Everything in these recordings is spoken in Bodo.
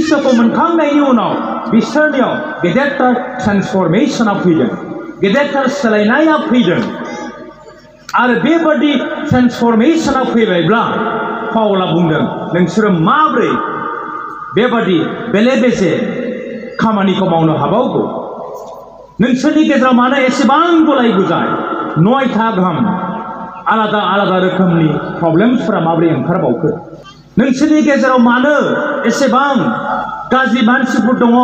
ख्रिस्टखौ मोनखांनायनि उनाव बिसोरनियाव गेदेरथार ट्रान्सफरमेशना फैदों, गेदेरथार सोलायनाया फैदों। आरो बेबादि ट्रान्सफरमेशना फैबायब्ला पाउला बुंदों नोंसोरो माब्रै बेबादि बेले बेजे खामानिखौ मावनो हाबावगौ? नोंसोरनि गेजेराव मानो एसेबां गुलाय गुजाय 9था गाहाम आलादा आलादा रोखोमनि प्रब्लेमफोरा माबोरै ओंखारबावखो? नोंसोरनि गेजेराव मानो एसेबां गाज्रि मानसिफोर दङ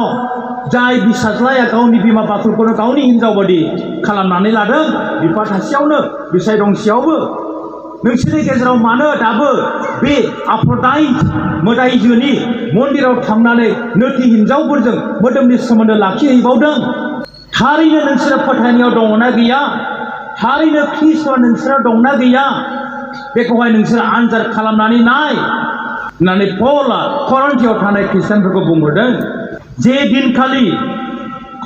जाय फिसाज्लाया गावनि बिमा बाथौखौनो गावनि हिनजाव बादि खालामनानै लादों, बिफा थासेयावनो बिसाय दंसेयावबो? नोंसोरनि गेजेराव मानो दाबो बे आफ्रदाइट मोदायजोनि मन्दिराव थांनानै नोथि हिनजावफोरजों मोदोमनि सोमोन्दो लाखिहैबावदों? थारैनो नोंसोरो फोथायनायाव दङना गैया? थारैनो ख्रिस्ट'आ नोंसोराव दंना गैया? बेखौहाय नोंसोरो आनजाद खालामनानै नाय होननानै पौलआ करिन्थियाव थानाय ख्रिस्टियानफोरखौ बुंहरदों। जे दिनखालि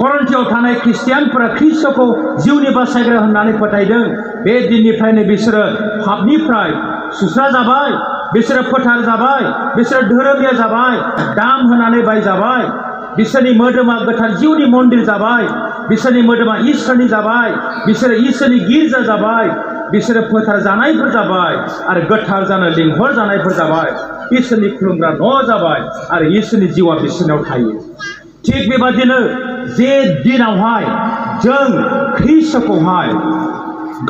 करिन्थियाव थानाय ख्रिस्टियानफोरा ख्रिस्ट'खौ जिउनि बासायग्रा होननानै फोथायदों, बे दिननिफ्रायनो बिसोरो पापनिफ्राय सुस्रा जाबाय, बिसोरो फोथार जाबाय, बिसोरो धोरोमिया जाबाय, दाम होनानै बायजाबाय, बिसोरनि मोदोमा गोथार जिउनि मन्दिर जाबाय, बिसोरनि मोदोमा इसोरनि जाबाय, बिसोरो इसोरनि गिर्जा जाबाय, बिसोरो फोथार जानायफोर जाबाय आरो गोथार जानो लिंहर जानायफोर जाबाय, इसोरनि खुलुमग्रा न' जाबाय आरो इसोरनि जिउआ बिसोरनाव थायो। थिग बेबादिनो जे दिनावहाय जों ख्रिस्ट'खौहाय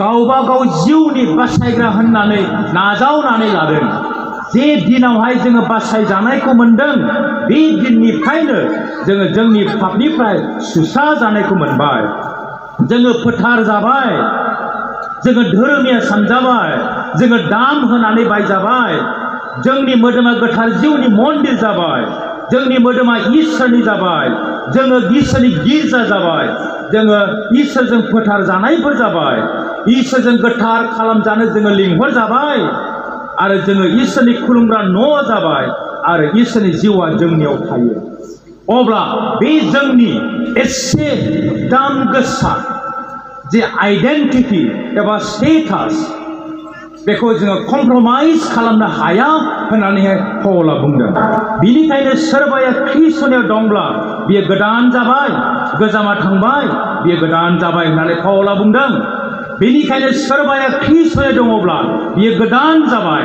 गावबा गाव जिउनि बासायग्रा होननानै नाजावनानै लादों, जे दिनावहाय जोङो बासायजानायखौ मोनदों, बे दिननिफ्रायनो जोङो जोंनि पापनिफ्राय सुस्रा जानायखौ मोनबाय। जोङो फोथार जाबाय, जोङो धोरोमिया सानजाबाय, जोङो दाम होनानै बायजाबाय, जोंनि मोदोमा गोथार जिउनि मन्दिर जाबाय, जोंनि मोदोमा इसोरनि जाबाय, जोङो इसोरनि गिर्जा जाबाय, जोङो इसोरजों फोथार जानायफोर जाबाय, इसोरजों गोथार खालामजानो जोङो लिंहर जाबाय आरो जोङो इसोरनि खुलुमग्रा न' जाबाय आरो इसोरनि जिउआ जोंनियाव थायो। अब्ला बे जोंनि एसे दाम गोसा जे आइडेन्टिटि एबा स्टेटास, बेखौ जोङो कमप्रमाइज खालामनो हाया होननानैहाय पौलआ बुंदों। बिनिखायनो सोरबाया ख्रिस्ट'नियाव दंब्ला बियो गोदान जाबाय, गोजामा थांबाय, बियो गोदान जाबाय होननानै पौलआ बुंदों। बेनिखायनो सोरबाया ख्रिस्ट'नियाव दङब्ला बियो गोदान जाबाय,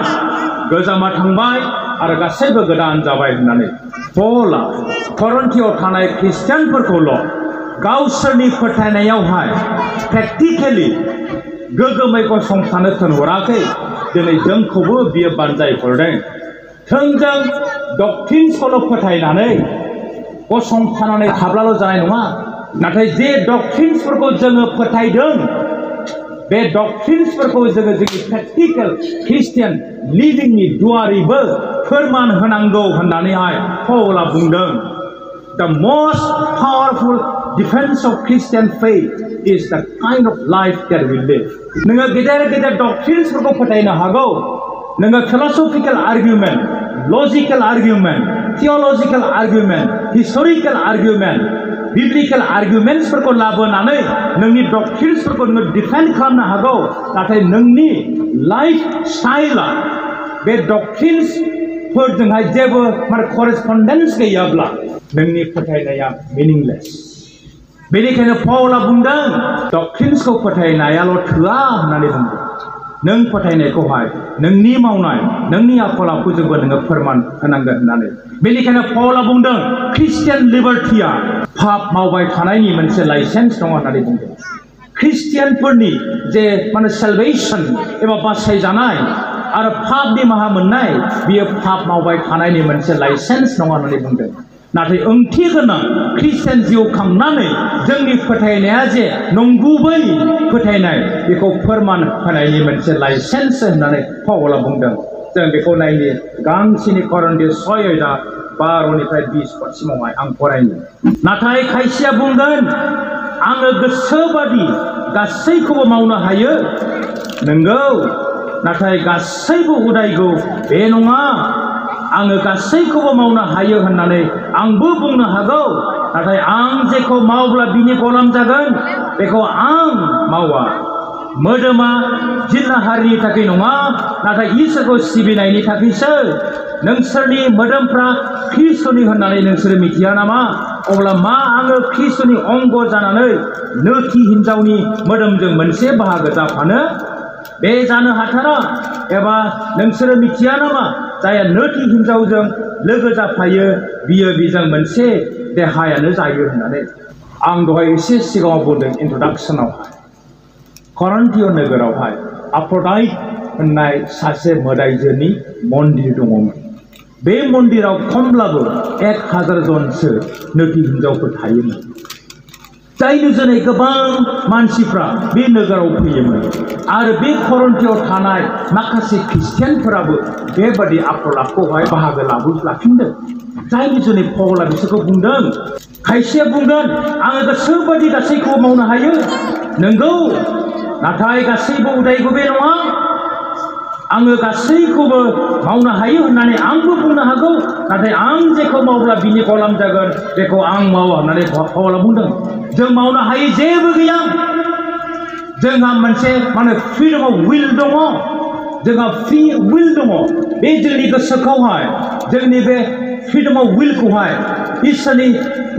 गोजामा थांबाय आरो गासैबो गोदान जाबाय होननानै पौलआ करिन्थियाव थानाय ख्रिस्टियानफोरखौल' गावसोरनि फोथायनायावहाय प्रेक्टिकेलि गोग्गोमै गसंथानो थिनहराखै, दिनै जोंखौबो बियो बानजायहरदों। थोंजों डक्ट्रिन्सखौल' फोथायनानै गसंथानानै थाब्लाल' जानाय नङा, नाथाय जे डक्ट्रिन्सफोरखौ जोङो फोथायदों, बे डक्ट्रिन्सफोरखौ जोङो जोंनि प्रेक्टिकेल ख्रिस्टियान लिभिंनि दुवारैबो फोरमान होनांगौ होननानैहाय पौलआ बुंदों। The most powerful defense of Christian faith is the kind of life that we live. नोङो गेदेर गेदेर डक्ट्रिन्सफोरखौ फोथायनो हागौ, नोङो philosophical argument, logical argument, theological argument, historical argument, biblical आर्गुमेन्ट्सफोरखौ लाबोनानै नोंनि डक्ट्रिन्सफोरखौ नोङो डिफेन्ड खालामनो हागौ, नाथाय नोंनि लाइफ स्टाइला बे डक्ट्रिन्सफोरजोंहाय जेबो करेसपन्डेन्स गैयाब्ला नोंनि फोथायनाया मिनिंलेस। बेनिखायनो पौलआ बुंदों डक्ट्रिन्सखौ फोथायनायाल' थोआ होननानै बुंदों। नों फोथायनायखौहाय नोंनि मावनाय, नोंनि आखल आखुजोंबो नोङो फोरमान होनांगोन होननानै। बेनिखायनो पौलआ बुंदों ख्रिस्टियान लिबार्टिया पाप मावबाय थानायनि मोनसे लाइसेन्स दङ होननानै बुंदों। ख्रिस्टियानफोरनि जे सेलभेसन एबा बासायजानाय आरो पाप निमाहा मोननाय, बियो पाप मावबाय थानायनि मोनसे लाइसेन्स दङ होननानै बुंदों। नाथाय ओंथि गोनां ख्रिस्टियान जिउ खांनानै जोंनि फोथायनाया जे नंगुबै फोथायनाय, बेखौ फोरमान होनायनि मोनसे लाइसेन्स होननानै पौलआ बुंदों। जों बेखौ नायनि गांसेनि करिन्थिय 6:12-20 पदसिमावहाय आं फरायनि। नाथाय खायसेया बुंगोन आङो गोसोबादि गासैखौबो मावनो हायो। नंगौ, नाथाय गासैबो उदायगौ बे नङा। आङो गासैखौबो मावनो हायो होननानै आंबो बुंनो हागौ, नाथाय आं जेखौ मावब्ला बिनि गलाम जागोन बेखौ आं मावा। मोदोमा जिल्ला हारिनि थाखाय नङा नाथाय इसोरखौ सिबिनायनि थाखायसो नोंसोरनि मोदोमफ्रा ख्रिस्टनि होननानै नोंसोर मिथिया नामा अब्ला मा आङो ख्रिस्टनि अंग जानानै नैथि हिनजावनि मोदोमजों मोनसे बाहागो जाफानो बे जानो हाथारा एबा नोंसोरो मिथिया नामा जाया नैथि हिनजावजों लोगो जाफायो बियो बिजों मोनसे देहायानो जायो होननानै आं दहाय एसे सिगाङाव बुंदों इन्ट्रडाक्शनावहाय करन्थिय नोगोरावहाय आफ्रोडाइट होननाय सासे मोदाइजोनि मन्दिर दङमोन बे मन्दिराव खमब्लाबो 1000 जनसो नैथि हिनजावफोर थायोमोन जायनि जुनै गोबां मानसिफ्रा बे नोगोराव फैयोमोन आरो बे करन्थियाव थानाय माखासे ख्रिस्टियानफोराबो बेबादि आखल आखुआवहाय बाहागो लाफिनदों जायनि जुनै पौला बिसोरखौ बुंदों खायसेया बुंगोन आङो गोसोबादि गासैखौबो मावनो हायो नंगौ नाथाय गासैबो उदायबो बे नङा आङो गासैखौबो मावनो हायो होननानै आंबो बुंनो हागौ नाथाय आं जेखौ मावब्ला बिनि गलाम जागोन बेखौ आं मावा होननानै पौला बुंदों जों मावनो हायै जेबो गैया जोंहा मोनसे माने फ्रीडम अफ विल दङ जोंहा फ्री विल दङ बे जोंनि गोसोखौहाय जोंनि बे फ्रीडम अफ विलखौहाय इसोरनि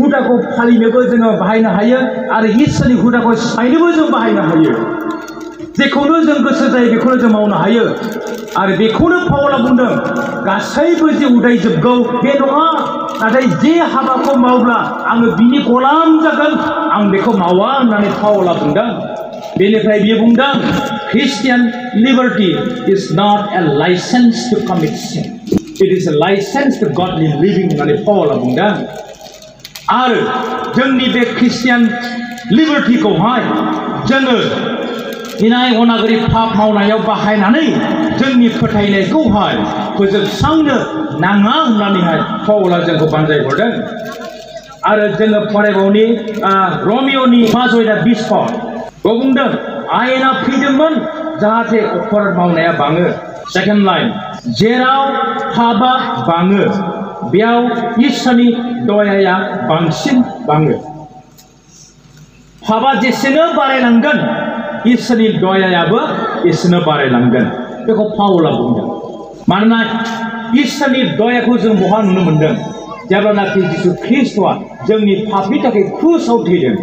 हुदाखौ फालिनोबो जोङो बाहायनो हायो आरो इसोरनि हुदाखौ सिफायनोबो जों बाहायनो हायो जेखौनो जों गोसो जायो बेखौनो जों मावनो हायो आरो बेखौनो पौला बुंदों गासैबो जे उदायजोबगौ बे नङा नाथाय जे हाबाखौ मावब्ला आङो बिनि गलाम जागोन आं बेखौ मावा होननानै पौला बुंदों बेनिफ्राय बियो बुंदों Christian liberty is not a license to commit sin it is a license to godly living होननानै पौला बुंदों आरो जोंनि बे ख्रिस्टियान लिबार्टिखौहाय जोङो इनाय अनागारि पाप मावनायाव बाहायनानै जोंनि फोथायनायखौहाय फोजोबस्रांनो नाङा होननानैहाय पौला जोंखौ बानजायहरदों आरो जोङो फरायबावनि रमिय'नि 5:20 बुंदों आयेना फैदोंमोन जाहाथे अपराध मावनाया बाङो सेकेन्ड लाइन जेराव पापा बाङो बेयाव इसोरनि दयाया बांसिन बाङो पापा जेसेनो बारायलांगोन इसोरनि दयायाबो एसेनो बारायलांगोन बेखौ पौला बुंदों मानोना इसोरनि दयाखौ जों बहा नुनो मोनदों जेब्लानाखि जिसु ख्रिस्टआ जोंनि पापनि थाखाय क्रुसाव थैदों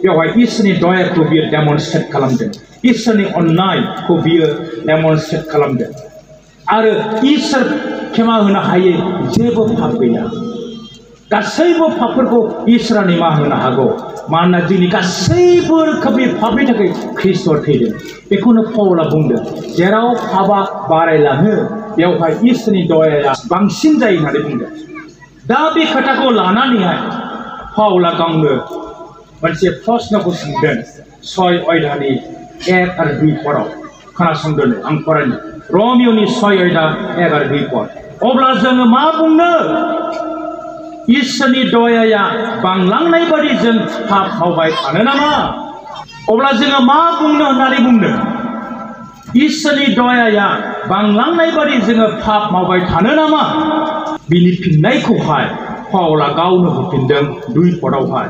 बेवहाय इसोरनि दयाखौ बियो डेमनस्ट्रेट खालामदों इसोरनि अननायखौ बियो डेमनस्ट्रेट खालामदों आरो इसोर क्षमा होनो हायै जेबो पाप गैया गासैबो पापफोरखौ इसोरा निमाहा होनो हागौ मानोना जोंनि गासैबो रोखोमनि पापनि थाखाय ख्रिस्टआ थैदों बेखौनो पौला बुंदों जेराव पापा बारायलाङो बेवहाय इसोरनि दयाया बांसिन जायो होननानै बुंदों दा बे खोथाखौ लानानैहाय पौला गावनो मोनसे प्रश्नखौ सोंदों 6 अध्यायनि 1 आरो 2 पदाव खोनासंदों आं फरायनो रमिय'नि 6 अध्याय 1 आरो 2 पद अब्ला जोङो मा बुंनो इसोरनि दयाया बांलांनाय बादि जों पाप मावबाय थानो नामा अब्ला जोङो मा बुंनो होननानै बुंदों इसोरनि दयाया बांलांनाय बादि जोङो पाप मावबाय थानो नामा बिनि फिननायखौहाय पौला गावनो होफिनदों 2 पदावहाय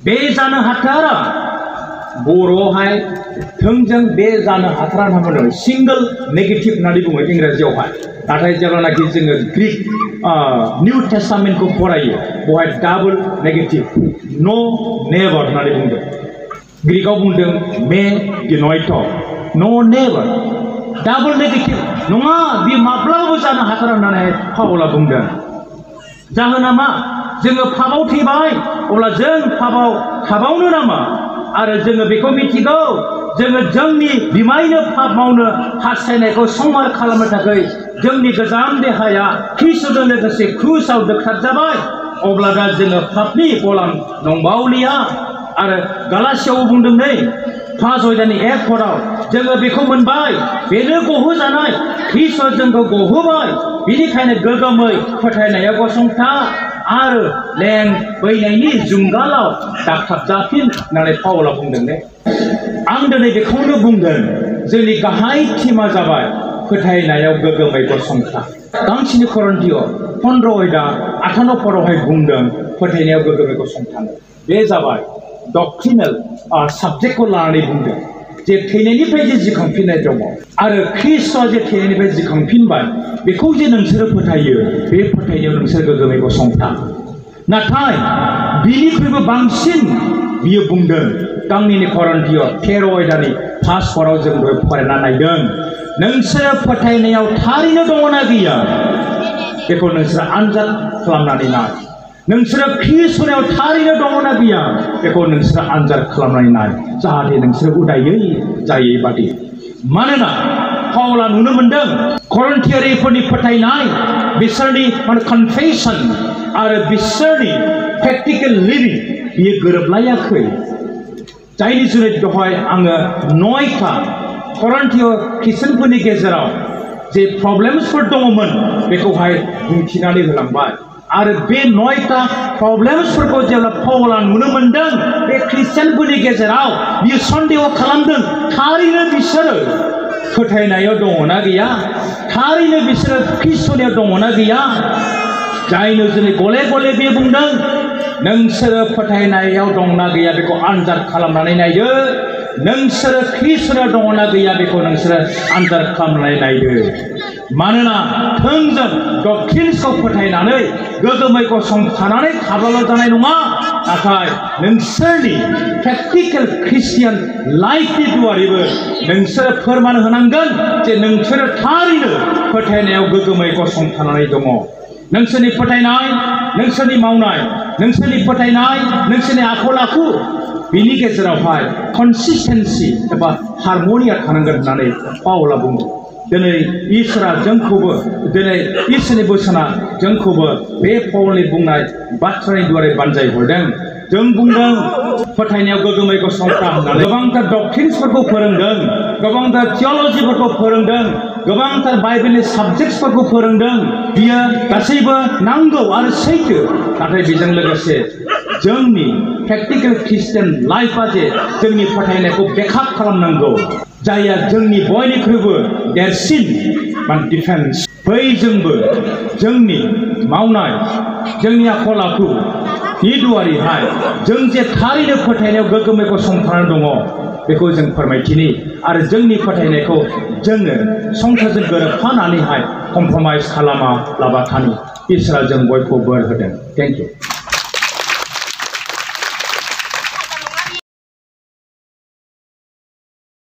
बे जानो हाथारा बर'आवहाय थोंजों बे जानो हाथारा होनना बुङो सिंगल नेगेटिभ होननानै बुङो इंराजियावहाय नाथाय जेब्लानाखि जोङो ग्रीक निउ टेस्टामेन्टखौ फरायो बेवहाय डाबल नेगेटिभ नो नेभार होननानै बुंदों ग्रीकआव बुंदों मे डिनयट नो नेभार डाबल नेगेटिभ नङा बे माब्लाबाबो जानो हाथारा होननानै पौला बुंदों जाहोना मा जोङो पापाव थैबाय अब्ला जों पापाव थाबावनो नामा आरो जोङो बेखौ मिथिगौ जोङो जोंनि बिमायनो पाप मावनो हास्थायनायखौ संहार खालामनो थाखाय जोंनि गोजाम देहाया ख्रिस्टजों लोगोसे क्रुसाव दोखथाबजाबाय अब्ला दा जोङो पापनि गलाम नंबावलिया आरो गालासियाव बुंदों नै 5 अध्यायनि 1 पदाव जोङो बेखौ मोनबाय बेनो गहोजानाय ख्रिस्टआ जोंखौ गहोबाय बेनिखायनो गोगोमै फोथायनायाव गसंथा आरो लें बैनायनि जुंगालाव दाख्लाबजाफिन होननानै पौला बुंदों ने आं दिनै बेखौनो बुंगोन जोंनि गाहाय थीमा जाबाय फोथायनायाव गोगोमै गसंथा गांसेनि करन्थिय 15 अध्याय 58 पदावहाय बुंदों फोथायनायाव गोगोमै गसंथानो बे जाबाय डक्ट्रिनेल साबजेक्टखौ लानानै बुंदों जे थैनायनिफ्राय जे जिखांफिननाय दङ आरो ख्रिस्टआ जे थैनायनिफ्राय जिखांफिनबाय बेखौ जे नोंसोरो फोथायो बे फोथायनायाव नोंसोर गोग्गोमै गसंथा नाथाय बिनिख्रुइबो बांसिन बियो बुंदों गावनि करिन्थिय 13 आयदानि 5 फराव जों फरायना नायदों नोंसोरो फोथायनायाव थारैनो दङना गैया बेखौ नोंसोरो आनजाद खालामनानै नाय नोंसोरो ख्रिस्टनाव थारैनो दङना गैया बेखौ नोंसोरो आनजाद खालामनानै नाय जाहाथे नोंसोरो उदायै जायै बादि मानोना पाउला नुनो मोनदों करिन्थियारिफोरनि फोथायनाय बिसोरनि कनफेसन आरो बिसोरनि प्रेक्टिकेल लिभिं बियो गोरोबलायाखै जायनि जुनै दहाय आङो 9था करिन्थिय ख्रिस्टियानफोरनि गेजेराव जे प्रब्लेम्सफोर दङमोन बेखौहाय बुंथिनानै होलांबाय आरो बे 9था प्रब्लेम्सफोरखौ जेब्ला पाउला नुनो मोनदों बे ख्रिस्टियानफोरनि गेजेराव बियो सन्देह खालामदों थारैनो बिसोरो फोथायनायाव दङना गैया थारैनो बिसोरो ख्रिस्टनियाव दङना गैया जायनो जुनै गले गले बे बुंदों नोंसोरो फोथायनायाव दंना गैया बेखौ आनजाद खालामनानै नायदो नोंसोरो ख्रिस्टनाव दङना गैया बेखौ नोंसोरो आनजाद खालामनानै नायदो मानोना थोंजों डक्ट्रिन्सखौ फोथायनानै गोग्गोमै गसंथानानै थाब्लाल' जानाय नङा नाथाय नोंसोरनि प्रेक्टिकेल ख्रिस्टियान लाइफनि दुवारैबो नोंसोरो फोरमान होनांगोन जे नोंसोरो थारैनो फोथायनायाव गोग्गोमै गसंथानानै दङ नोंसोरनि फोथायनाय नोंसोरनि मावनाय नोंसोरनि फोथायनाय नोंसोरनि आखल आखु बिनि गेजेरावहाय कनसिस्टेन्सि एबा हारमनिया थानांगोन होननानै पाउला बुङो दिनै इसोरा जोंखौबो दिनै इसोरनि बोसोना जोंखौबो बे पाउलनि बुंनाय बाथ्रानि द्वारै बानजाय हरदों जों बुंदों फोथायनायाव गोग्गोमै गसंथा होननानै गोबांथार डक्ट्रिन्सफोरखौ फोरोंदों गोबांथार थिय'लजिफोरखौ फोरोंदों गोबांथार बाइबेलनि साबजेक्ट्सफोरखौ फोरोंदों बियो गासैबो नांगौ आरो सैथो नाथाय बेजों लोगोसे जोंनि प्रेक्टिकेल ख्रिस्टियान लाइफआ जे जोंनि फोथायनायखौ बेकआप खालामनांगौ जायहा जोंनि बयनिख्रुइबो देरसिन डिफेन्स बैजोंबो जोंनि मावनाय जोंनि आखल आखु नि दुवारैहाय जों जे थारैनो फोथायनायाव गोग्गोमै गसंथानानै दङ बेखौ जों फोरमायथिनि आरो जोंनि फोथायनायखौ जोङो संसारजों गोरोबफानानैहाय कमप्रमाइज खालामा लाबाथानि इसोरा जों बयखौबो बोर होदों थेंक इउ